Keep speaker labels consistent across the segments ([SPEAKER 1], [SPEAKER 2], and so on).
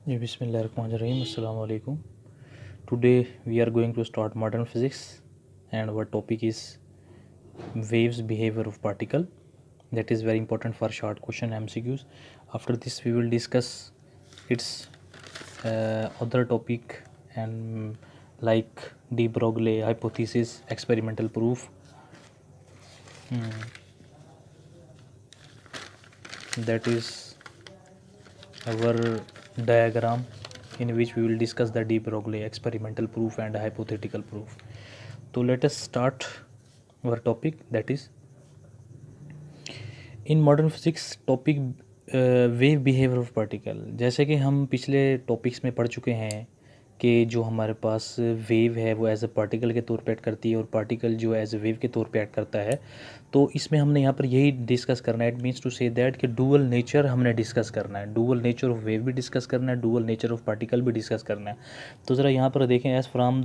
[SPEAKER 1] जी बिस्मिल्लाहिर्रहमानिर्रहीम अस्सलाम वालेकुम. Today we are going to start modern physics and our topic is waves behavior of particle. That is very important for short question MCQs. After this we will discuss its other topic and like de Broglie hypothesis, experimental proof. That is our diagram in which we will discuss the de Broglie experimental proof and hypothetical proof. So let us start our topic, that is in modern physics topic wave behaviour of particle. जैसे कि हम पिछले topics में पढ़ चुके हैं कि जो हमारे पास वेव है वो एज अ पार्टिकल के तौर पे एक्ट करती है और पार्टिकल जो एज अ वेव के तौर पे एक्ट करता है. तो इसमें हमने यहाँ पर यही डिस्कस करना है. It means to say that कि डुअल नेचर हमने डिस्कस करना है. डुअल नेचर ऑफ वेव भी डिस्कस करना है, डुअल नेचर ऑफ पार्टिकल भी डिस्कस करना है. तो ज़रा यहाँ पर देखें, as from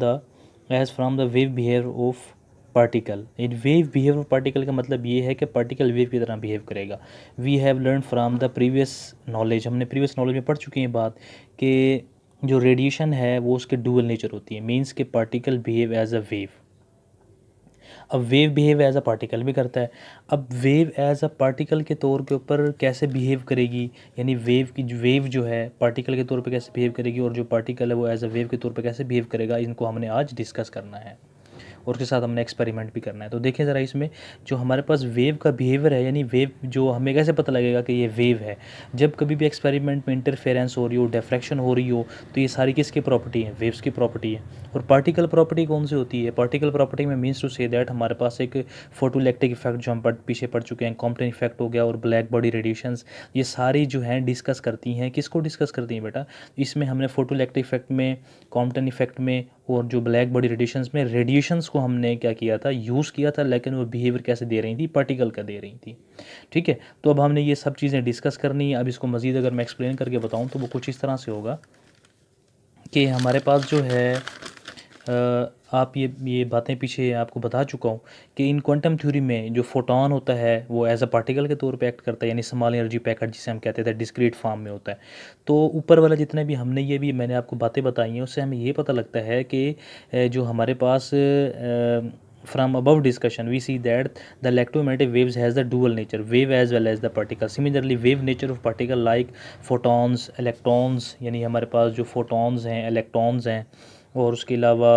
[SPEAKER 1] the wave behaviour of particle. इन वेव बिहेवियर ऑफ पार्टिकल का मतलब ये है कि पार्टिकल वेव की तरह बिहेव करेगा. We have learn from the previous knowledge. हमने प्रीवियस नॉलेज में पढ़ चुके हैं बात कि जो रेडिएशन है वो उसके डुअल नेचर होती है. मीन्स के particle behave as a wave. अब wave behave as a particle भी करता है. अब वेव एज अ पार्टिकल के तौर के ऊपर कैसे बिहेव करेगी, यानी वेव जो है पार्टिकल के तौर पे कैसे बिहेव करेगी और जो पार्टिकल है वो एज अ वेव के तौर पे कैसे बिहेव करेगा, इनको हमने आज डिस्कस करना है और उसके साथ हमने एक्सपेरिमेंट भी करना है. तो देखें ज़रा, इसमें जो हमारे पास वेव का बिहेवियर है, यानी वेव जो हमें कैसे पता लगेगा कि ये वेव है. जब कभी भी एक्सपेरिमेंट में इंटरफेरेंस हो रही हो, डिफ्रैक्शन हो रही हो, तो ये सारी किसकी प्रॉपर्टी है? वेव्स की प्रॉपर्टी है. और पार्टिकल प्रॉपर्टी कौन सी होती है? पार्टिकल प्रॉपर्टी में मीन्स टू से दैट हमारे पास एक फोटोइलेक्ट्रिक इफेक्ट जो हम पीछे पढ़ चुके हैं, कॉम्पटन इफेक्ट हो गया और ब्लैक बॉडी रेडिएशंस, ये सारी जो हैं डिस्कस करती हैं. किसको डिस्कस करती हैं बेटा? इसमें हमने फोटोइलेक्ट्रिक इफेक्ट में, कॉम्पटन इफेक्ट में और जो ब्लैक बॉडी रेडिएशंस में, रेडिएशंस को हमने क्या किया था? यूज़ किया था. लेकिन वो बिहेवियर कैसे दे रही थी? पार्टिकल का दे रही थी. ठीक है. तो अब हमने ये सब चीज़ें डिस्कस करनी है. अब इसको मज़ीद अगर मैं एक्सप्लेन करके बताऊँ तो वो कुछ इस तरह से होगा कि हमारे पास जो है आप ये बातें पीछे आपको बता चुका हूँ कि इन क्वांटम थ्योरी में जो फोटोन होता है वो एज अ पार्टिकल के तौर पे एक्ट करता है, यानी स्मॉल एनर्जी पैकेट जिसे हम कहते थे, डिस्क्रीट फॉर्म में होता है. तो ऊपर वाला जितने भी हमने ये भी मैंने आपको बातें बताई हैं उससे हमें ये पता लगता है कि जो हमारे पास from above discussion we see that the electromagnetic waves has the dual nature, wave as well as the particle. Similarly wave nature of particle like photons, electrons, यानी हमारे पास जो photons हैं, electrons हैं और उसके अलावा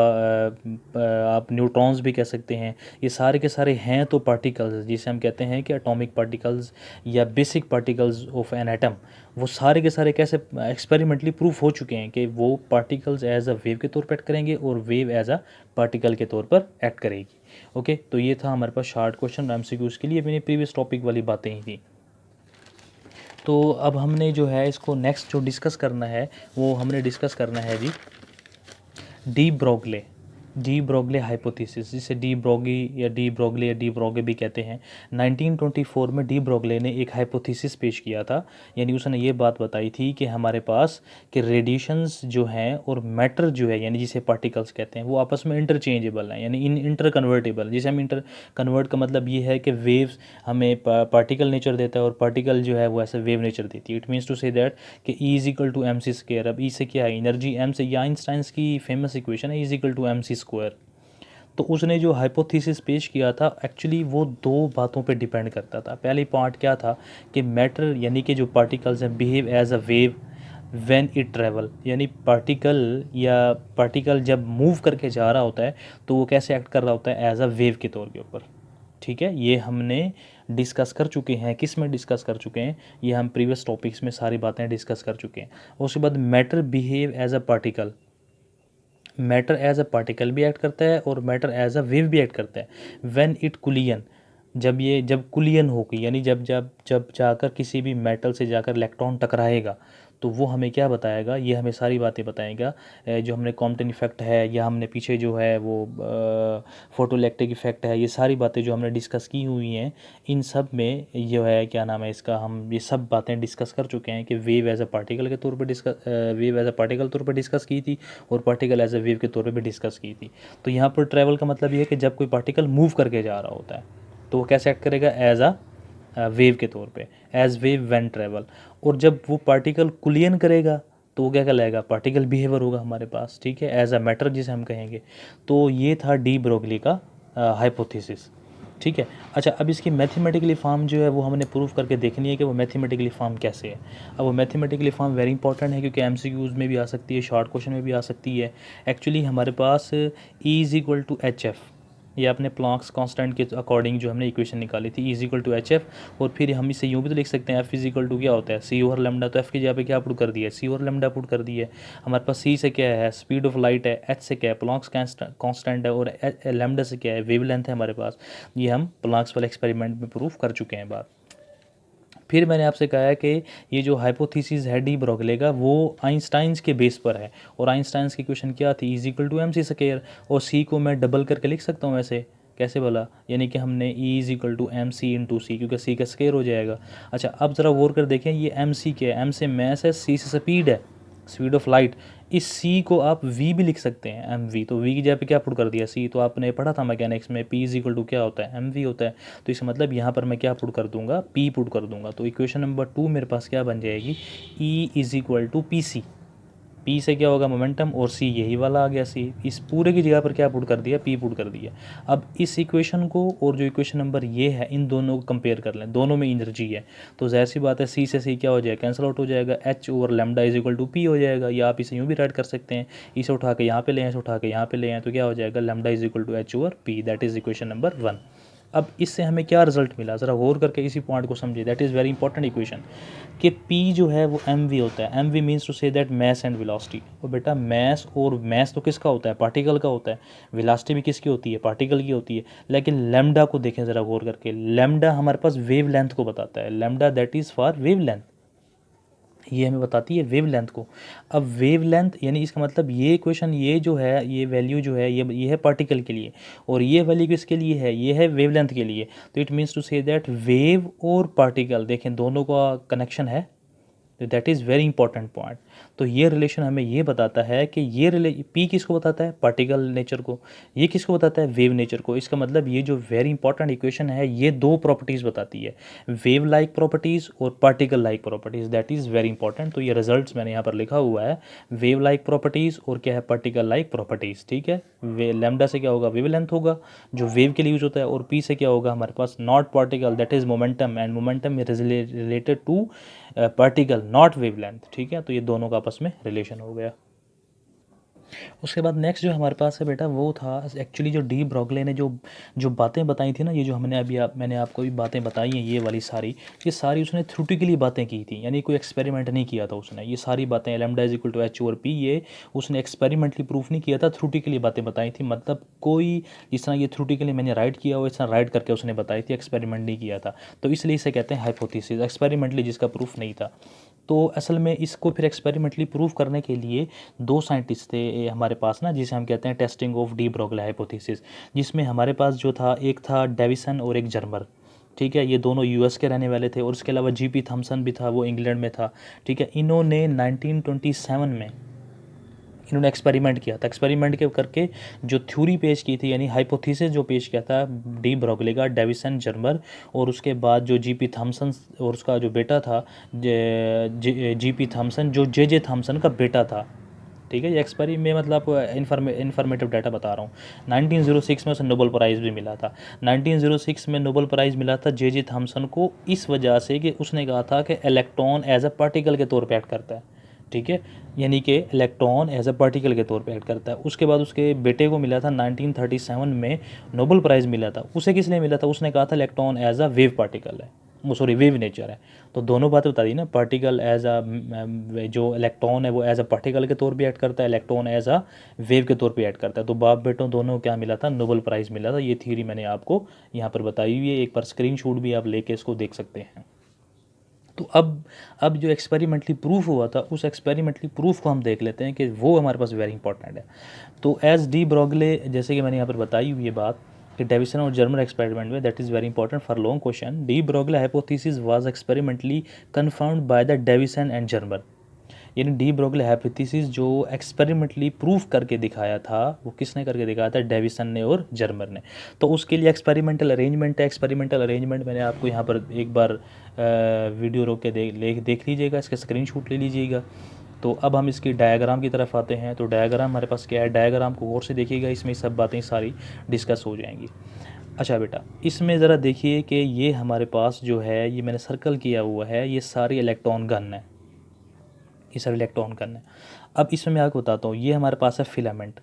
[SPEAKER 1] आप न्यूट्रॉन्स भी कह सकते हैं, ये सारे के सारे हैं तो पार्टिकल्स जिसे हम कहते हैं कि एटॉमिक पार्टिकल्स या basic particles of an atom. वो सारे के सारे कैसे एक्सपेरिमेंटली प्रूफ हो चुके हैं कि वो पार्टिकल्स एज अ वेव के तौर पर एक्ट करेंगे और वेव एज अ पार्टिकल के तौर पर एक्ट करेगी. ओके. तो ये था हमारे पास शॉर्ट क्वेश्चन एमसीक्यूज़ के लिए. मैंने प्रीवियस टॉपिक वाली बातें ही थी. तो अब हमने जो है इसको नेक्स्ट जो डिस्कस करना है वो हमने डिस्कस करना है जी डी ब्रोगले हाइपोथेसिस, जिसे डी ब्रोगली या डी ब्रोगे भी कहते हैं. 1924 में डी ब्रोगले ने एक हाइपोथेसिस पेश किया था. यानी उसने ये बात बताई थी कि हमारे पास कि रेडिएशंस जो हैं और मैटर जो है, यानी जिसे पार्टिकल्स कहते हैं, वो आपस में इंटरचेंजेबल हैं, यानी इंटर कन्वर्टेबल. जिसे हम इंटर कन्वर्ट का मतलब ये है कि वेव्स हमें पार्टिकल नेचर देता है और पार्टिकल जो है वो ऐसे वेव नेचर देती है. It means to say that कि E is equal to M C square. अब ई से क्या है? एनर्जी. एम से, ये आइंस्टाइंस की फेमस इक्वेशन है, is equal to M C square. तो उसने जो हाइपोथेसिस पेश किया था एक्चुअली वो दो बातों पे डिपेंड करता था. पहली पार्ट क्या था कि मैटर यानी कि जो पार्टिकल्स हैं behave as a wave when it travel, यानी पार्टिकल जब मूव करके जा रहा होता है तो वो कैसे एक्ट कर रहा होता है? एज अ वेव के तौर के ऊपर. ठीक है. ये हमने डिस्कस कर चुके हैं. किस में डिस्कस कर चुके हैं? ये हम प्रीवियस टॉपिक्स में सारी बातें डिस्कस कर चुके हैं. उसके बाद matter behave as a particle. Matter as a particle भी एक्ट करता है और मैटर एज अ वेव भी एक्ट करता है. व्हेन इट कुलियन, जब कुलियन होगी, यानी जब जाकर किसी भी मेटल से जाकर इलेक्ट्रॉन टकराएगा तो वो हमें क्या बताएगा? ये हमें सारी बातें बताएगा. जो हमने कॉम्पटन इफेक्ट है या हमने पीछे जो है वो फोटो इलेक्ट्रिक इफेक्ट है, ये सारी बातें जो हमने डिस्कस की हुई हैं, इन सब में जो है क्या नाम है इसका, हम ये सब बातें डिस्कस कर चुके हैं कि वेव एज अ पार्टिकल के तौर पर वेव एज अ पार्टिकल तौर पर डिस्कस की थी और पार्टिकल एज अ वेव के तौर पर भी डिस्कस की थी. तो यहाँ पर ट्रैवल का मतलब ये है कि जब कोई पार्टिकल मूव करके जा रहा होता है तो वो कैसे एक्ट करेगा? एज अ वेव के तौर पे, एज वेव व्हेन ट्रैवल. और जब वो पार्टिकल कुलियन करेगा तो वो क्या कहलाएगा, पार्टिकल बिहेवियर होगा हमारे पास, ठीक है, एज अ मैटर जिसे हम कहेंगे। तो ये था डी ब्रोगली का हाइपोथेसिस, ठीक है। अच्छा, अब इसकी मैथमेटिकली फॉर्म जो है वो हमने प्रूफ करके देखनी है कि वो मैथमेटिकली फॉर्म कैसे है। अब वो मैथमेटिकली फॉर्म वेरी इंपॉर्टेंट है क्योंकि एमसीक्यूज में भी आ सकती है, शॉर्ट क्वेश्चन में भी आ सकती है। एक्चुअली हमारे पास E is equal to H F, ये अपने प्लॉन्क्स कांस्टेंट के अकॉर्डिंग जो हमने इक्वेशन निकाली थी, is equal to H F. और फिर हम इसे यूँ भी तो लिख सकते हैं, एफ इज इक्वल टू क्या होता है, सी ओवर लेमडा। तो एफ की जगह पे क्या पुट कर दिया है, सी ओवर लेमडा पुट कर दिया है। हमारे पास सी से क्या है, स्पीड ऑफ लाइट है, एच से क्या है, प्लॉन्क्स कांस्टेंट है, और लेमडा से क्या है, वेवलेंथ है हमारे पास। ये हम प्लॉन्क्स वाले एक्सपेरिमेंट में प्रूफ कर चुके हैं बात। फिर मैंने आपसे कहा है कि ये जो हाइपोथेसिस है डी ब्रोगले का, वो आइंस्टाइन्स के बेस पर है। और आइंस्टाइन्स की क्वेश्चन क्या थी, is equal to M C square. और सी को मैं डबल करके लिख सकता हूँ ऐसे, कैसे बोला, यानी कि हमने E is equal to M C into C, क्योंकि सी का स्क्वायर हो जाएगा। अच्छा, अब ज़रा गौर कर देखें, ये एम सी क्या है, एम से मैस है, सी से स्पीड है, स्पीड ऑफ लाइट। इस सी को आप वी भी लिख सकते हैं, एम वी। तो वी की जगह पे क्या पुट कर दिया, सी। तो आपने पढ़ा था मैकेनिक्स में, पी इज इक्वल टू क्या होता है, एम वी होता है। तो इसका मतलब यहाँ पर मैं क्या पुट कर दूंगा, पी पुट कर दूंगा। तो इक्वेशन नंबर 2 मेरे पास क्या बन जाएगी, E is equal to P C. P से क्या होगा, मोमेंटम, और सी यही वाला आ गया सी। इस पूरे की जगह पर क्या पुट कर दिया, पी पुट कर दिया। अब इस इक्वेशन को और जो इक्वेशन नंबर ये है, इन दोनों को कंपेयर कर लें, दोनों में एनर्जी है। तो जाहिर सी बात है, सी से सी क्या हो जाएगा, कैंसिल आउट हो जाएगा, H over lambda is equal to P हो जाएगा। या आप इसे यूँ भी राइट कर सकते हैं, इसे उठा के यहाँ पे ले आए, इसे उठा के यहाँ पे ले आए, तो क्या हो जाएगा, lambda is equal to H over P. That is equation number 1। अब इससे हमें क्या रिजल्ट मिला, ज़रा गौर करके इसी पॉइंट को समझिए, that is very important equation, कि P जो है वो एम वी होता है। M V means to say that mass and velocity. और बेटा मैस, और मैस तो किसका होता है, पार्टिकल का होता है। वेलोसिटी भी किसकी होती है, पार्टिकल की होती है। लेकिन लेमडा को देखें ज़रा गौर करके, लेमडा हमारे पास वेव लेंथ को बताता है। Lambda that is for wave length, ये हमें बताती है वेव लेंथ को। अब वेव लेंथ यानी इसका मतलब ये क्वेश्चन, ये जो है, ये वैल्यू जो है, ये है पार्टिकल के लिए, और ये वैल्यू किसके लिए है, ये है वेव लेंथ के लिए। तो it means to say that wave और पार्टिकल, देखें दोनों का कनेक्शन है। तो that is very important point. तो ये रिलेशन हमें ये बताता है कि ये पी किसको बताता है, पार्टिकल नेचर को, ये किसको बताता है, वेव नेचर को। इसका मतलब ये जो वेरी इंपॉर्टेंट इक्वेशन है, ये दो प्रॉपर्टीज़ बताती है, वेव लाइक प्रॉपर्टीज़ और particle like properties. That is very important. तो ये रिजल्ट्स मैंने यहाँ पर लिखा हुआ है, वेव लाइक प्रॉपर्टीज़ और क्या है, पार्टिकल लाइक प्रॉपर्टीज़, ठीक है। वे लेमडा से क्या होगा, वेव लेंथ होगा जो वेव के लिए यूज होता है, और पी से क्या होगा हमारे पास, not particle, that is momentum, and momentum is related to particle not wavelength, ठीक है। तो ये दोनों का आपस में रिलेशन हो गया। उसके बाद नेक्स्ट जो हमारे पास है बेटा, वो था एक्चुअली जो डी ब्रोगले ने जो जो बातें बताई थी ना, ये जो हमने अभी मैंने आपको भी बातें बताई हैं, ये वाली सारी, ये सारी उसने थ्योरेटिकली बातें की थी, यानी कोई एक्सपेरिमेंट नहीं किया था उसने। ये सारी बातें lambda is equal to H over P, ये उसने एक्सपेरिमेंटली प्रूफ नहीं किया था, थ्योरेटिकली बातें बताई थी। मतलब कोई जिस तरह ये थ्योरेटिकली मैंने राइट किया हो, इस तरह राइट करके उसने बताई थी, एक्सपेरिमेंट नहीं किया था। तो इसलिए इसे कहते हैं हाइपोथेसिस, एक्सपेरिमेंटली जिसका प्रूफ नहीं था। तो असल में इसको फिर एक्सपेरिमेंटली प्रूव करने के लिए दो साइंटिस्ट थे हमारे पास ना, जिसे हम कहते हैं testing of D Broglie hypothesis, जिसमें हमारे पास जो था, एक था डेविसन और एक जर्मर, ठीक है। ये दोनों यूएस के रहने वाले थे, और उसके अलावा जीपी थॉमसन भी था, वो इंग्लैंड में था, ठीक है। इन्होंने 1927 में इन्होंने एक्सपेरिमेंट किया था। एक्सपेरिमेंट के करके जो थ्योरी पेश की थी, यानी हाइपोथेसिस जो पेश किया था डी ब्रोगले का, डेविसन, जर्मर, और उसके बाद जो जीपी थॉमसन और उसका जो बेटा था जीपी थॉमसन, जो जे थॉमसन का बेटा था, ठीक है। ये एक्सपेरी में मतलब इन्फॉर्मेटिव डाटा बता रहा हूँ। 1906 में उसे नोबेल प्राइज़ भी मिला था। 1906 में नोबेल प्राइज़ मिला था जे थॉमसन को, इस वजह से कि उसने कहा था कि इलेक्ट्रॉन एज अ पार्टिकल के तौर पे एक्ट करता है, ठीक है। यानी कि इलेक्ट्रॉन एज अ पार्टिकल के तौर पे एक्ट करता है। उसके बाद उसके बेटे को मिला था 1937 में नोबेल प्राइज़ मिला था। उसे किस लिए मिला था, उसने कहा था electron as a wave particle है, वो सॉरी वेव नेचर है। तो दोनों बातें बता दी ना, पार्टिकल एज अ, जो इलेक्ट्रॉन है वो एज अ पार्टिकल के तौर पे एक्ट करता है, इलेक्ट्रॉन एज अ वेव के तौर पे एक्ट करता है। तो बाप बेटों दोनों क्या मिला था, नोबेल प्राइज़ मिला था। ये थ्योरी मैंने आपको यहाँ पर बताई हुई है, एक बार स्क्रीनशॉट भी आप लेके इसको देख सकते हैं। तो अब जो एक्सपेरिमेंटली प्रूफ हुआ था, उस एक्सपेरिमेंटली प्रूफ को हम देख लेते हैं कि वो हमारे पास वेरी इंपॉर्टेंट है। तो एज डी ब्रोगले, जैसे कि मैंने यहाँ पर बताई हुई ये बात कि डेविसन और जर्मर एक्सपेरिमेंट में, that is very important for long question, de Broglie hypothesis was experimentally confirmed by the Davisson and Germer. यानी डी ब्रोगले हाइपोथेसिस जो एक्सपेरिमेंटली प्रूफ करके दिखाया था, वो किसने करके दिखाया था, डेविसन ने और जर्मर ने। तो उसके लिए एक्सपेरिमेंटल अरेंजमेंट है। एक्सपेरिमेंटल अरेंजमेंट मैंने आपको यहाँ पर एक बार वीडियो रोक के देख लीजिएगा, इसके स्क्रीनशॉट ले लीजिएगा। तो अब हम इसकी डायग्राम की तरफ आते हैं। तो डायग्राम हमारे पास क्या है, डायग्राम को गौर से देखिएगा, इसमें सब बातें सारी डिस्कस हो जाएंगी। अच्छा बेटा, इसमें ज़रा देखिए कि ये हमारे पास जो है, ये मैंने सर्कल किया हुआ है, ये सारी इलेक्ट्रॉन गन है, ये सारी इलेक्ट्रॉन गन है। अब इसमें मैं आपको बताता हूँ, ये हमारे पास है फिलामेंट।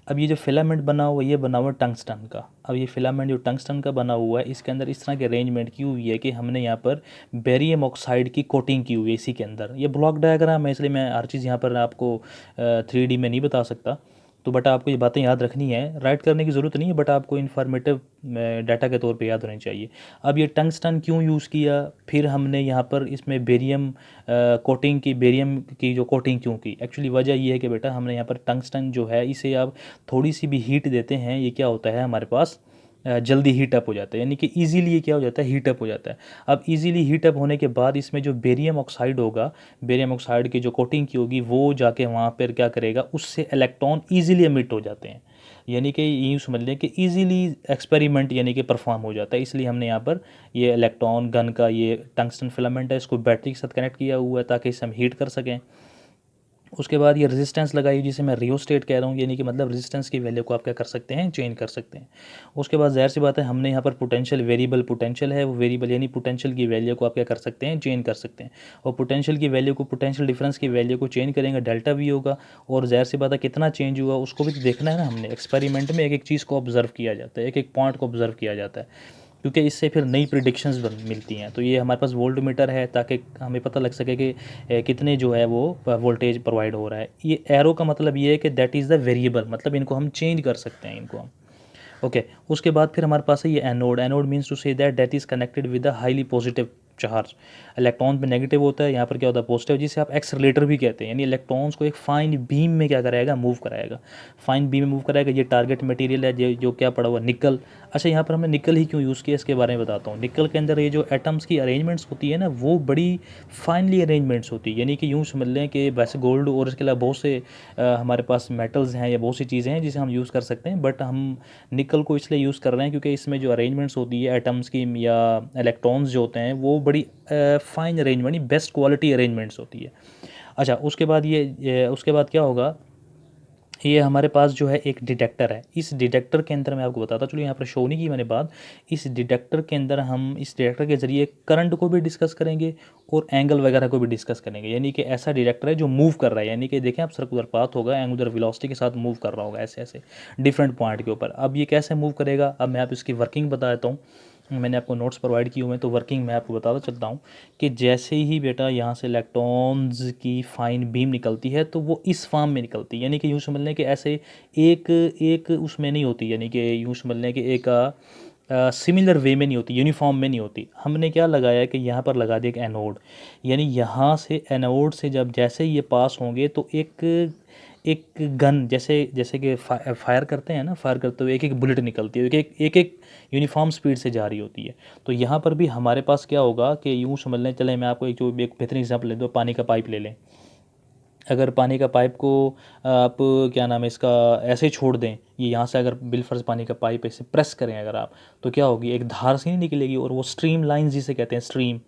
[SPEAKER 1] अब ये जो फिलामेंट बना हुआ है, ये बना हुआ है टंगस्टन का। अब ये फिलामेंट जो टंगस्टन का बना हुआ है, इसके अंदर इस तरह की अरेंजमेंट की हुई है कि हमने यहाँ पर बेरियम ऑक्साइड की कोटिंग की हुई है इसी के अंदर। ये ब्लॉक डायग्राम है, इसलिए मैं हर चीज़ यहाँ पर आपको 3D में नहीं बता सकता। तो बट आपको ये बातें याद रखनी है, राइट करने की ज़रूरत नहीं है, बट आपको इन्फॉर्मेटिव डाटा के तौर पे याद होनी चाहिए। अब ये टंगस्टन क्यों यूज़ किया, फिर हमने यहाँ पर इसमें बेरियम कोटिंग की, बेरियम की जो कोटिंग क्यों की, एक्चुअली वजह ये है कि बेटा हमने यहाँ पर टंगस्टन जो है, इसे आप थोड़ी सी भी हीट देते हैं, ये क्या होता है हमारे पास जल्दी हीट अप हो जाता है, यानी कि इजीली ये क्या हो जाता है, हीट अप हो जाता है। अब इजीली हीट अप होने के बाद इसमें जो बेरियम ऑक्साइड होगा, बेरियम ऑक्साइड की जो कोटिंग की होगी, वो जाके वहाँ पर क्या करेगा, उससे इलेक्ट्रॉन ईजिली एमिट हो जाते हैं, यानी कि यूँ समझ लें कि ईजिली एक्सपेरिमेंट यानी कि परफॉर्म हो जाता है। इसलिए हमने यहाँ पर ये इलेक्ट्रॉन गन का ये टंगस्टन फिलामेंट है, इसको बैटरी के साथ कनेक्ट किया हुआ है ताकि इसे हम हीट कर सकें। उसके बाद ये रेजिस्टेंस लगाई, जिसे मैं रियोस्टेट कह रहा हूँ, यानी कि मतलब रेजिस्टेंस की वैल्यू को आप क्या कर सकते हैं, चेंज कर सकते हैं। उसके बाद ज़ाहिर सी बात है, हमने यहाँ पर पोटेंशियल, वेरिएबल पोटेंशियल है, वो वेरिएबल यानी पोटेंशियल की वैल्यू को आप क्या कर सकते हैं, चेंज कर सकते हैं। और पोटेंशियल की वैल्यू को, पोटेंशियल डिफरेंस की वैल्यू को चेंज करेंगे, डेल्टा वी होगा। और ज़ाहिर सी बात है, कितना चेंज हुआ उसको भी तो देखना है ना हमने। एक्सपेरिमेंट में एक एक चीज़ को ऑब्जर्व किया जाता है, एक एक पॉइंट को ऑब्जर्व किया जाता है, क्योंकि इससे फिर नई प्रिडिक्शंस मिलती हैं। तो ये हमारे पास वोल्ट मीटर है ताकि हमें पता लग सके कि कितने जो है वो वोल्टेज प्रोवाइड हो रहा है। ये एरो का मतलब ये है कि दैट इज़ द वेरिएबल, मतलब इनको हम चेंज कर सकते हैं, इनको हम ओके। उसके बाद फिर हमारे पास है ये anode. Anode means to say that is connected with a highly positive charge. Electron पे नेगेटिव होता है, यहाँ पर क्या होता है, पॉजिटिव, जिसे आप एक्सेलरेटर भी कहते हैं, यानी इलेक्ट्रॉन्स को एक फाइन बीम में क्या कराएगा, मूव कराएगा, फाइन बीम में मूव कराएगा। ये टारगेट मटेरियल है जो क्या पड़ा हुआ, निकल। अच्छा, यहाँ पर हमने निकल ही क्यों यूज़ किया, इसके बारे में बताता हूँ। निकल के अंदर ये जो एटम्स की अरेंजमेंट्स होती है ना, वो बड़ी फाइनली अरेंजमेंट्स होती है, यानी कि यूँ समझ लें कि वैसे गोल्ड और इसके अलावा बहुत से हमारे पास मेटल्स हैं या बहुत सी चीज़ें हैं जिसे हम यूज़ कर सकते हैं, बट हम निकल को इसलिए यूज़ कर रहे हैं क्योंकि इसमें जो अरेंजमेंट्स होती है एटम्स की या इलेक्ट्रॉन्स जो होते हैं, वो बड़ी fine arrangement, best quality arrangements होती है। अच्छा, उसके बाद उसके बाद क्या होगा, ये हमारे पास जो है एक डिटेक्टर है। इस डिटेक्टर के अंदर मैं आपको बताता चलो, यहाँ पर शो नहीं की मैंने बात। इस डिटेक्टर के अंदर हम इस डिटेक्टर के ज़रिए करंट को भी डिस्कस करेंगे और एंगल वगैरह को भी डिस्कस करेंगे, यानी कि ऐसा डिटेक्टर है जो मूव कर रहा है, यानी कि देखें आप सर्कुलर पाथ होगा, एंगुलर वेलोसिटी के साथ मूव कर रहा होगा ऐसे ऐसे डिफरेंट पॉइंट के ऊपर। अब ये कैसे मूव करेगा, अब मैं आप इसकी वर्किंग बता देता हूँ। मैंने आपको नोट्स प्रोवाइड किए हुए हैं, तो वर्किंग मैं आपको बताता चलता हूँ कि जैसे ही बेटा यहाँ से इलेक्ट्रॉन्स की फाइन बीम निकलती है, तो वो इस फॉर्म में निकलती है, यानी कि यूँ समझ लें कि ऐसे एक एक उसमें नहीं होती, यानी कि यूँ समझ लें कि एक सिमिलर वे में नहीं होती, यूनिफॉर्म में नहीं होती। हमने क्या लगाया है कि यहाँ पर लगा दिया एक एनोड, यानी यहाँ से एनोड से जब जैसे ये पास होंगे तो एक एक गन जैसे जैसे कि फायर करते हैं ना, फायर करते हुए एक एक बुलेट निकलती है, एक यूनिफॉर्म स्पीड से जा रही होती है। तो यहाँ पर भी हमारे पास क्या होगा कि यूँ समझ लें, चले मैं आपको एक बेहतरीन एग्जाम्पल ले दूँ, पानी का पाइप ले लें। अगर पानी का पाइप को आप क्या नाम है इसका ऐसे ही छोड़ दें, ये यहाँ से अगर बिलफर्ज पानी का पाइप ऐसे प्रेस करें अगर आप, तो क्या होगी, एक धार से नहीं निकलेगी, और वो स्ट्रीम लाइन जिसे कहते हैं स्ट्रीम,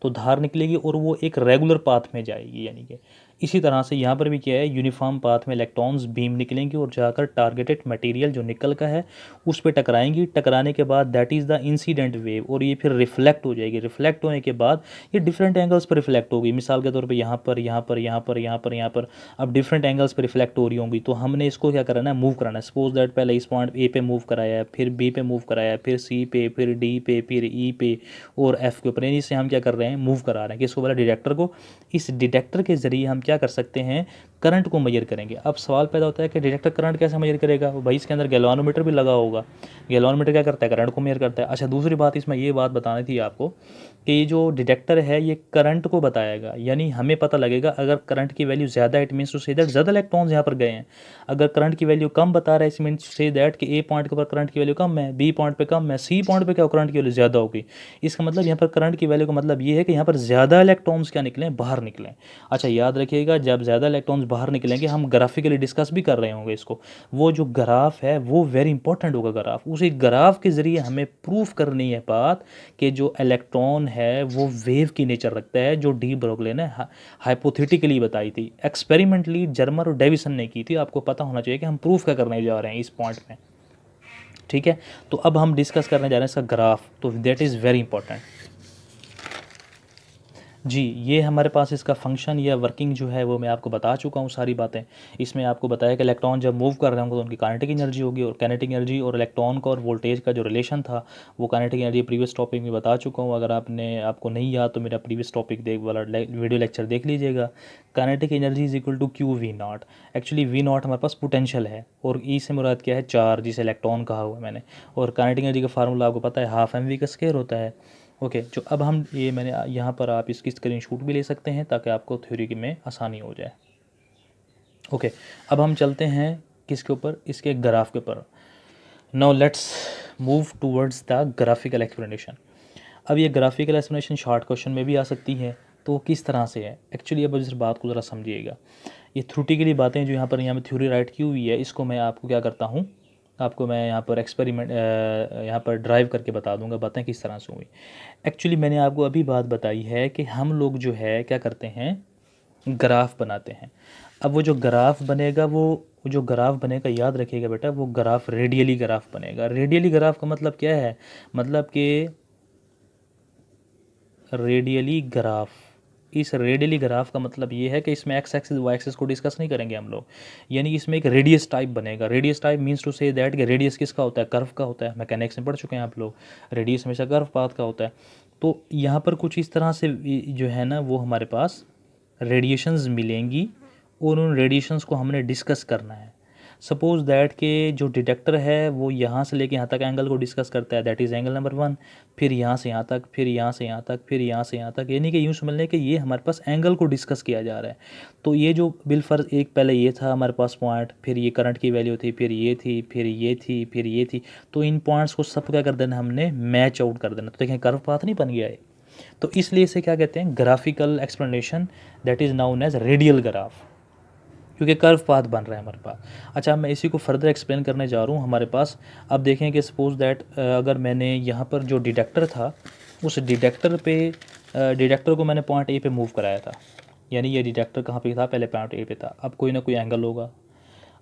[SPEAKER 1] तो धार निकलेगी और वो एक रेगुलर पाथ में जाएगी। यानी कि इसी तरह से यहाँ पर भी क्या है, यूनिफॉर्म पाथ में इलेक्ट्रॉन्स बीम निकलेंगे और जाकर टारगेटेड मटेरियल जो निकल का है उस पर टकराएंगी। टकराने के बाद that is the incident wave, और ये फिर रिफ्लेक्ट हो जाएगी। रिफ्लेक्ट होने के बाद ये डिफरेंट एंगल्स पर रिफ्लेक्ट होगी, मिसाल के तौर पर यहाँ पर, यहाँ पर, यहाँ पर, यहाँ पर, यहाँ पर, अब डिफरेंट एंगल्स पर रिफ्लेक्ट हो रही होंगी। तो हमने इसको क्या कराना है, मूव कराना है। सपोज दैट पहले इस पॉइंट ए पे मूव कराया है, फिर बी पे मूव कराया है, फिर सी पे, फिर डी पे, फिर ई पे और एफ के ऊपर, यानी इससे हम क्या कर रहे हैं, मूव करा रहे हैं। किसको बोला, डिटेक्टर को। इस डिटेक्टर के ज़रिए हम क्या कर सकते हैं, करंट को मेजर करेंगे। अब सवाल पैदा होता है कि डिटेक्टर करंट कैसे मेजर करेगा, भाई इसके अंदर गैल्वानोमीटर भी लगा होगा। गैल्वानोमीटर क्या करता है, करंट को मेजर करता है। अच्छा, दूसरी बात इसमें ये बात बतानी थी आपको कि ये जो डिटेक्टर है ये करंट को बताएगा, यानी हमें पता लगेगा अगर करंट की वैल्यू ज़्यादा है, it means to say that ज़्यादा इलेक्ट्रॉन्स यहाँ पर गए हैं। अगर करंट की वैल्यू कम बता रहा है, it means to say that कि ए पॉइंट के ऊपर करंट की वैल्यू कम है, बी पॉइंट पे कम है, सी पॉइंट पे क्या करंट की वैल्यू ज़्यादा होगी। इसका मतलब यहाँ पर करंट की वैल्यू का मतलब ये है कि यहाँ पर ज़्यादा इलेक्ट्रॉन्स क्या निकलें, बाहर निकलें। अच्छा, याद रखिए रखिएगा, जब ज़्यादा इलेक्ट्रॉन्स बाहर निकलेंगे हम ग्राफिकली डिस्कस भी कर रहे होंगे इसको। वो जो ग्राफ है वो वेरी इंपॉर्टेंट होगा ग्राफ, उसी ग्राफ के ज़रिए हमें प्रूफ करनी है बात कि जो इलेक्ट्रॉन है वो वेव की नेचर रखता है, जो डी ब्रोगली ने हाइपोथेटिकली बताई थी, एक्सपेरिमेंटली जर्मर और डेविसन ने की थी। आपको पता होना चाहिए कि हम प्रूफ क्या करने जा रहे हैं इस पॉइंट में, ठीक है। तो अब हम डिस्कस करने जा रहे हैं इसका ग्राफ, तो दैट इज़ वेरी इंपॉर्टेंट जी। ये हमारे पास इसका फंक्शन या वर्किंग जो है वो मैं आपको बता चुका हूँ सारी बातें। इसमें आपको बताया कि इलेक्ट्रॉन जब मूव कर रहे होंगे तो उनकी काइनेटिक एनर्जी होगी, और काइनेटिक एनर्जी और इलेक्ट्रॉन का और वोल्टेज का जो रिलेशन था वो काइनेटिक एनर्जी प्रीवियस टॉपिक में बता चुका हूँ। अगर आपको नहीं याद तो मेरा प्रीवियस टॉपिक वाला वीडियो लेक्चर देख लीजिएगा। Kinetic energy is equal to Q V naught. Actually V naught हमारे पास पोटेंशियल है, और ई से मुराद क्या है, चार्ज, जिसे इलेक्ट्रॉन कहा हुआ है मैंने। और काइनेटिक एनर्जी का फार्मूला आपको पता है, हाफ एम वी का स्क्वायर होता है। ओके जो अब हम ये मैंने यहाँ पर आप इसकी स्क्रीनशॉट भी ले सकते हैं ताकि आपको थ्योरी में आसानी हो जाए। ओके अब हम चलते हैं किसके ऊपर, इसके ग्राफ के ऊपर। Now let's move towards the graphical explanation. अब ये ग्राफिकल एक्सप्लेनेशन शॉर्ट क्वेश्चन में भी आ सकती है, तो किस तरह से है एक्चुअली। अब इस बात को ज़रा समझिएगा, ये थ्योरेटिकली बातें जो यहाँ पर थ्योरी राइट की हुई है, इसको मैं आपको क्या करता हूँ, आपको मैं यहाँ पर एक्सपेरिमेंट यहाँ पर ड्राइव करके बता दूंगा बातें किस तरह से हुई। एक्चुअली मैंने आपको अभी बात बताई है कि हम लोग जो है क्या करते हैं, ग्राफ बनाते हैं। अब वो जो ग्राफ बनेगा वो जो ग्राफ बनेगा, याद रखिएगा बेटा, वो ग्राफ रेडियली ग्राफ बनेगा। रेडियली ग्राफ का मतलब क्या है, मतलब कि रेडियली ग्राफ, इस रेडियली ग्राफ का मतलब ये है कि इसमें एक्स एक्सिस वाई एक्सिस को डिस्कस नहीं करेंगे हम लोग, यानी इसमें एक रेडियस टाइप बनेगा। Radius type means to say that कि रेडियस किसका होता है, कर्व का होता है। मैकेनिक्स में पढ़ चुके हैं आप लोग, रेडियस हमेशा कर्व पाथ का होता है। तो यहाँ पर कुछ इस तरह से जो है ना वो हमारे पास रेडिएशंस मिलेंगी, और उन रेडिएशंस को हमने डिस्कस करना है। सपोज दैट के जो डिटेक्टर है वो यहाँ से लेके यहाँ तक एंगल को डिस्कस करता है, दैट इज़ एंगल नंबर 1, फिर यहाँ से यहाँ तक, फिर यहाँ से यहाँ तक, फिर यहाँ से यहाँ तक, यानी कि यूँ समझ लें कि ये हमारे पास एंगल को डिस्कस किया जा रहा है। तो ये जो बिलफर्ज एक पहले ये था हमारे पास पॉइंट, फिर ये करंट की वैल्यू थी, फिर ये थी, फिर ये थी, फिर ये थी। तो इन पॉइंट्स को सब क्या कर देना हमने, मैच आउट कर देना। तो देखें कर्व पाथ नहीं बन गया है। तो इसलिए इसे क्या कहते हैं, graphical explanation, that is known as radial graph, क्योंकि कर्व पाथ बन रहा है हमारे पास। अच्छा मैं इसी को फर्दर एक्सप्लेन करने जा रहा हूँ हमारे पास। अब देखें कि सपोज दैट अगर मैंने यहाँ पर जो डिटेक्टर था, उस डिटेक्टर को मैंने पॉइंट ए पे मूव कराया था, यानी ये डिटेक्टर कहाँ पे था, पहले पॉइंट ए पे था। अब कोई ना कोई एंगल होगा,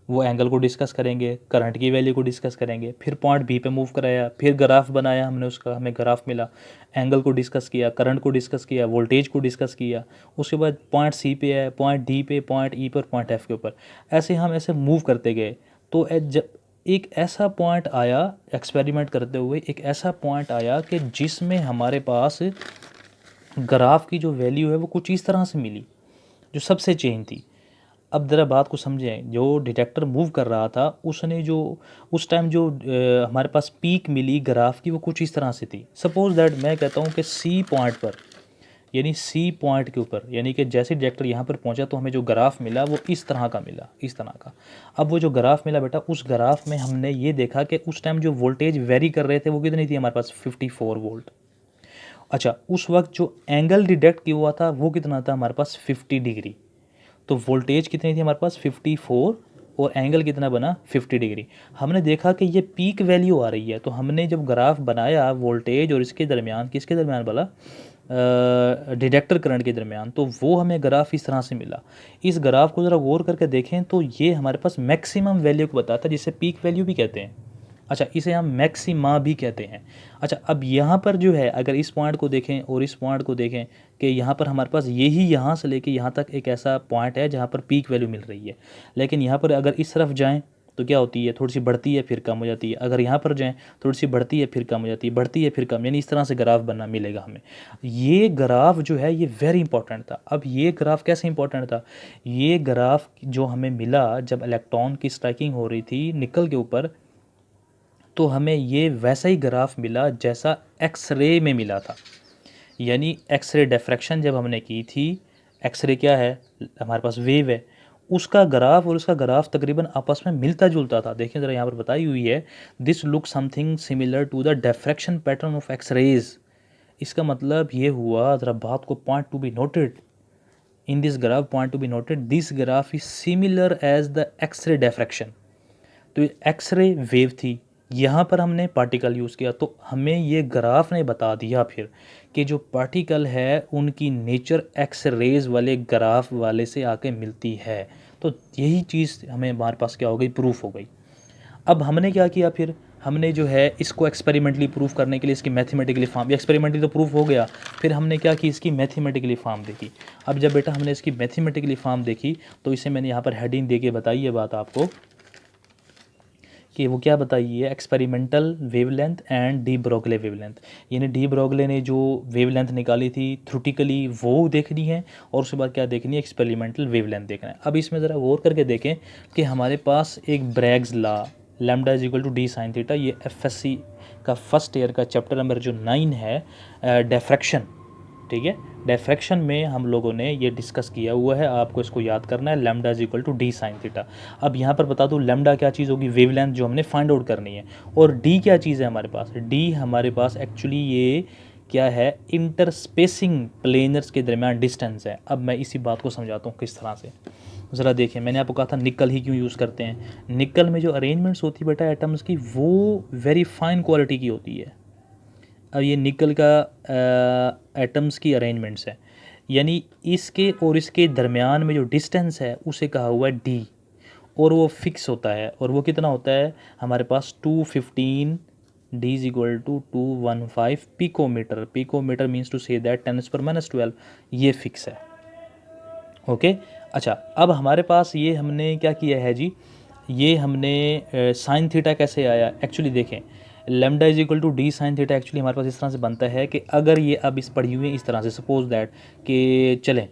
[SPEAKER 1] वो एंगल को डिस्कस करेंगे, करंट की वैल्यू को डिस्कस करेंगे, फिर पॉइंट बी पे मूव कराया, फिर ग्राफ बनाया हमने उसका, हमें ग्राफ मिला, एंगल को डिस्कस किया, करंट को डिस्कस किया, वोल्टेज को डिस्कस किया। उसके बाद पॉइंट सी पे है, पॉइंट डी पे, पॉइंट ई पर, पॉइंट एफ के ऊपर, ऐसे हम ऐसे मूव करते गए। तो जब एक ऐसा पॉइंट आया, एक्सपेरिमेंट करते हुए एक ऐसा पॉइंट आया कि जिसमें हमारे पास ग्राफ की जो वैल्यू है वो कुछ इस तरह से मिली, जो सबसे चेंज थी। अब ज़रा बात को समझें, जो डिटेक्टर मूव कर रहा था उसने जो उस टाइम जो हमारे पास पीक मिली ग्राफ की वो कुछ इस तरह से थी। सपोज दैट मैं कहता हूँ कि सी पॉइंट पर, यानी सी पॉइंट के ऊपर, यानी कि जैसे डिटेक्टर यहाँ पर पहुँचा तो हमें जो ग्राफ मिला वो इस तरह का मिला, इस तरह का। अब वो जो ग्राफ मिला बेटा, उस ग्राफ में हमने ये देखा कि उस टाइम जो वोल्टेज वेरी कर रहे थे वो कितनी थी हमारे पास, 54 वोल्ट। अच्छा उस वक्त जो एंगल डिटेक्ट किया हुआ था वो कितना था हमारे पास, 50 डिग्री। तो वोल्टेज कितनी थी हमारे पास, 54, और एंगल कितना बना, 50 डिग्री। हमने देखा कि ये पीक वैल्यू आ रही है, तो हमने जब ग्राफ बनाया वोल्टेज और इसके दरमियान, किसके दरमियान वाला, डिटेक्टर करंट के दरमियान, तो वो हमें ग्राफ इस तरह से मिला। इस ग्राफ को ज़रा गौर करके देखें तो ये हमारे पास मैक्सिमम वैल्यू को बताता है, जिसे पीक वैल्यू भी कहते हैं। अच्छा इसे हम मैक्सिमा भी कहते हैं। अच्छा अब यहाँ पर जो है, अगर इस पॉइंट को देखें और इस पॉइंट को देखें कि यहाँ पर हमारे पास यही यहाँ से लेके यहाँ तक एक ऐसा पॉइंट है जहाँ पर पीक वैल्यू मिल रही है। लेकिन यहाँ पर अगर इस तरफ जाएं तो क्या होती है, थोड़ी सी बढ़ती है फिर कम हो जाती है। अगर यहाँ पर जाएं थोड़ी सी बढ़ती है फिर कम हो जाती है, बढ़ती है फिर कम, यानी इस तरह से ग्राफ बनना मिलेगा हमें। ये ग्राफ जो है ये वेरी इंपॉर्टेंट था। अब ये ग्राफ कैसे इंपॉर्टेंट था, ये ग्राफ जो हमें मिला जब इलेक्ट्रॉन की स्ट्राइकिंग हो रही थी निकल के ऊपर, तो हमें ये वैसा ही ग्राफ मिला जैसा एक्सरे में मिला था। यानी एक्सरे डिफ्रैक्शन जब हमने की थी, एक्सरे क्या है, हमारे पास वेव है, उसका ग्राफ और उसका ग्राफ तकरीबन आपस में मिलता जुलता था। देखिए ज़रा यहाँ पर बताई हुई है, this look something similar to the diffraction pattern of X-rays. इसका मतलब ये हुआ, ज़रा बात को point to be noted, in this graph point to be noted, this graph is similar as the X-ray diffraction. तो ये एक्सरे वेव थी, यहाँ पर हमने पार्टिकल यूज़ किया, तो हमें ये ग्राफ ने बता दिया फिर कि जो पार्टिकल है उनकी नेचर एक्स रेज वाले ग्राफ वाले से आके मिलती है। तो यही चीज़ हमें हमारे पास क्या हो गई, प्रूफ हो गई। अब हमने क्या किया, फिर हमने जो है इसको एक्सपेरिमेंटली प्रूफ करने के लिए इसकी मैथमेटिकली फॉर्म, एक्सपेरिमेंटली तो प्रूफ हो गया, फिर हमने क्या की, इसकी मैथमेटिकली फॉर्म देखी। अब जब बेटा हमने इसकी मैथमेटिकली फॉर्म देखी तो इसे मैंने यहाँ पर हेडिंग दे के बताई है बात आपको कि वो क्या बताई है, experimental wavelength and de Broglie wavelength. यानी डी ब्रोगले ने जो वेवलेंथ निकाली थी थ्योरेटिकली वो देखनी है, और उसके बाद क्या देखनी है, एक्सपेरिमेंटल वेवलेंथ देखना है। अब इसमें ज़रा गौर करके देखें कि हमारे पास एक Bragg's law, lambda is equal to d sine theta, ये एफएससी का फर्स्ट ईयर का चैप्टर नंबर जो 9 है, डिफ्रैक्शन, ठीक है। डिफ्रैक्शन में हम लोगों ने ये डिस्कस किया हुआ है, आपको इसको याद करना है, lambda is equal to d sine theta. अब यहाँ पर बता दूँ लैम्डा क्या चीज़ होगी, वेवलेंथ जो हमने फाइंड आउट करनी है, और डी क्या चीज़ है हमारे पास, डी हमारे पास एक्चुअली ये क्या है, इंटरस्पेसिंग प्लेनर्स के दरमियान डिस्टेंस है। अब मैं इसी बात को समझाता हूँ किस तरह से, ज़रा देखिए। मैंने आपको कहा था निकल ही क्यों यूज़ करते हैं, निकल में जो अरेंजमेंट्स होती है बेटा एटम्स की, वो वेरी फाइन क्वालिटी की होती है। अब ये निकल का एटम्स की अरेंजमेंट्स है, यानी इसके और इसके दरमियान में जो डिस्टेंस है उसे कहा हुआ है डी, और वो फिक्स होता है, और वो कितना होता है हमारे पास 215 d is equal to 215 picometre. Picometre means to say that 10⁻12, ये फिक्स है। ओके अच्छा, अब हमारे पास ये हमने क्या किया है जी, ये हमने साइन थीटा कैसे आया, एक्चुअली देखें lambda is equal to d sine theta actually हमारे पास इस तरह से बनता है कि अगर ये अब इस पढ़ी हुई है इस तरह से, सपोज दैट कि चलें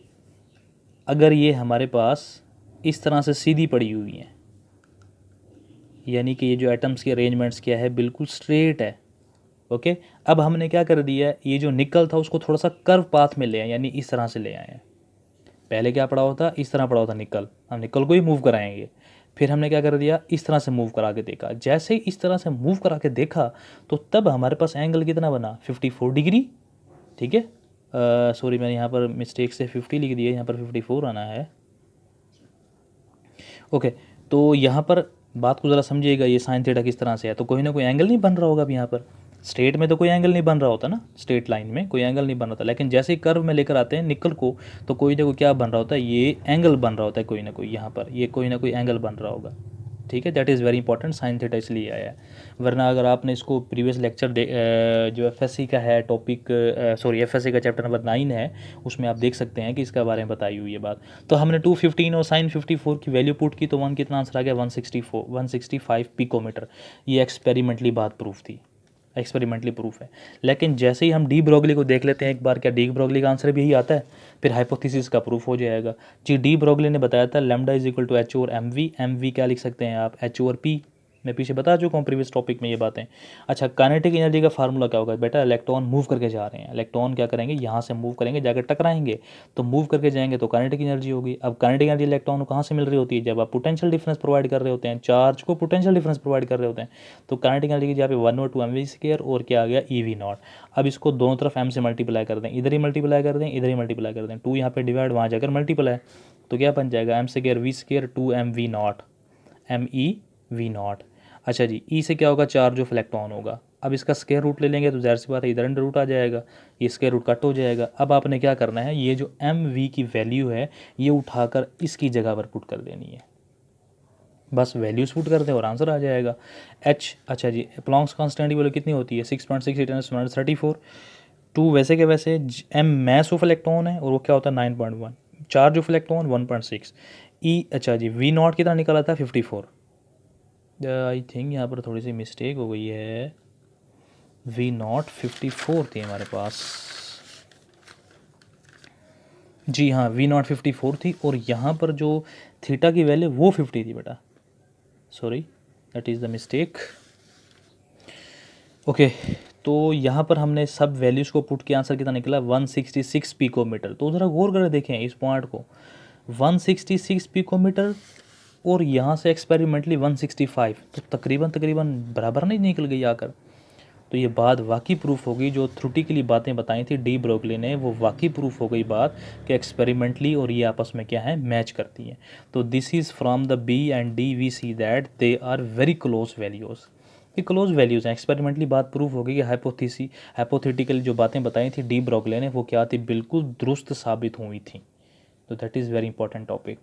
[SPEAKER 1] अगर ये हमारे पास इस तरह से सीधी पड़ी हुई है, यानी कि ये जो एटम्स के अरेंजमेंट्स क्या है बिल्कुल स्ट्रेट है। ओके अब हमने क्या कर दिया है, ये जो निकल था उसको थोड़ा सा कर्व पाथ में ले आए, यानी इस तरह से ले आए हैं। पहले क्या पड़ा होता, इस तरह पड़ा होता निकल, हम निकल को ही मूव कराएंगे, फिर हमने क्या कर दिया, इस तरह से मूव करा के देखा। जैसे ही इस तरह से मूव करा के देखा तो तब हमारे पास एंगल कितना बना, 54 डिग्री, ठीक है। सॉरी मैंने यहाँ पर मिस्टेक से 50 लिख दिया, यहाँ पर 54 आना है। ओके तो यहाँ पर बात को ज़रा समझिएगा, ये साइन थीटा किस तरह से है, तो कोई ना कोई एंगल नहीं बन रहा होगा अब यहाँ पर। स्ट्रेट में तो कोई एंगल नहीं बन रहा होता ना, स्ट्रेट लाइन में कोई एंगल नहीं बन रहा था, लेकिन जैसे ही कर्व में लेकर आते हैं निकल को तो कोई ना कोई क्या बन रहा होता है, ये एंगल बन रहा होता है कोई ना कोई, यहाँ पर ये कोई ना कोई एंगल बन रहा होगा, ठीक है। That is very important, sine theta इसलिए आया है। वरना अगर आपने इसको प्रीवियस लेक्चर जो एफएससी का है टॉपिक, सॉरी एफएससी का चैप्टर नंबर 9 है, उसमें आप देख सकते हैं कि इसके बारे में बताई हुई है बात। तो हमने 215 और साइन 54 की वैल्यू पुट की तो वन कितना आंसर आ गया, 165 पिकोमीटर। ये एक्सपेरिमेंटली बात प्रूफ थी, एक्सपेरिमेंटली प्रूफ है। लेकिन जैसे ही हम डी ब्रोगली को देख लेते हैं एक बार, क्या डी ब्रोगली का आंसर भी यही आता है, फिर हाइपोथेसिस का प्रूफ हो जाएगा जी। डी ब्रोगली ने बताया था lambda is equal to h और एम वी, एम वी क्या लिख सकते हैं आप, एच और पी, मैं पीछे बता चुका हूँ प्रीवियस टॉपिक में ये बातें। अच्छा काइनेटिक एनर्जी का फार्मूला क्या होगा बेटा, इलेक्ट्रॉन मूव करके जा रहे हैं, इलेक्ट्रॉन क्या करेंगे, यहाँ से मूव करेंगे जाकर टकराएंगे, तो मूव करके जाएंगे तो काइनेटिक एनर्जी होगी। अब काइनेटिक एनर्जी इलेक्ट्रॉन को कहाँ से मिल रही होती है, जब आप पोटेंशियल डिफरेंस प्रोवाइड कर रहे होते हैं, चार्ज को पोटेंशियल डिफरेंस प्रोवाइड कर रहे होते हैं, तो काइनेटिक एनर्जी की जहाँ पे 1/2 mv² और क्या आ गया EV0। अब इसको दोनों तरफ m से मल्टीप्लाई कर दें, इधर ही मल्टीप्लाई कर दें, इधर ही मल्टीप्लाई कर दें, 2 यहाँ पे डिवाइड, वहाँ जाकर मल्टीप्लाई, तो क्या बन जाएगा m²v² 2mv0, MEV0। अच्छा जी, ई से क्या होगा, चार्ज ऑफ इलेक्ट्रॉन होगा। अब इसका स्क्वायर रूट ले लेंगे तो ज़ाहिर सी बात है इधर अंडर रूट आ जाएगा, ये स्क्वायर रूट कट हो जाएगा। अब आपने क्या करना है, ये जो एम वी की वैल्यू है ये उठाकर इसकी जगह पर पुट कर देनी है, बस वैल्यूज पुट कर दें और आंसर आ जाएगा एच। अच्छा जी, प्लॉन्क्स कांस्टेंट की वैल्यू कितनी होती है, 6.6 × 10⁻34। 2 वैसे के वैसे, एम मैस ऑफ इलेक्ट्रॉन है और वो क्या होता है 9.1, चार्ज ऑफ इलेक्ट्रॉन 1.6, ई अच्छा जी V0 कितना निकला था 54। आई थिंक यहाँ पर थोड़ी सी मिस्टेक हो गई है, V0 54 थी हमारे पास, जी हाँ V0 54 थी, और यहाँ पर जो थीटा की वैल्यू वो 50 थी बेटा, sorry that is the mistake. Okay तो यहाँ पर हमने सब वैल्यूज़ को पुट किया, आंसर कितना निकला 166 पिकोमीटर। तो ज़रा गौर कर देखें इस पॉइंट को, 166 पिकोमीटर और यहाँ से एक्सपेरिमेंटली 165, तो तकरीबन बराबर नहीं निकल गई आकर। तो ये बात वाकई प्रूफ हो गई, जो थ्योरेटिकली बातें बताई थी डी ब्रोगली ने, वो वाकई प्रूफ हो गई बात कि एक्सपेरिमेंटली और ये आपस में क्या है, मैच करती हैं। तो this is from the B and D V C that they are very close values. ये क्लोज वैल्यूज़ हैं। एक्सपेरिमेंटली बात प्रूफ हो गई कि हाइपोथेटिकल जो बातें बताई थी डी ब्रोगले ने, वो क्या थी, बिल्कुल दुरुस्त साबित हुई थी। तो that is very important topic.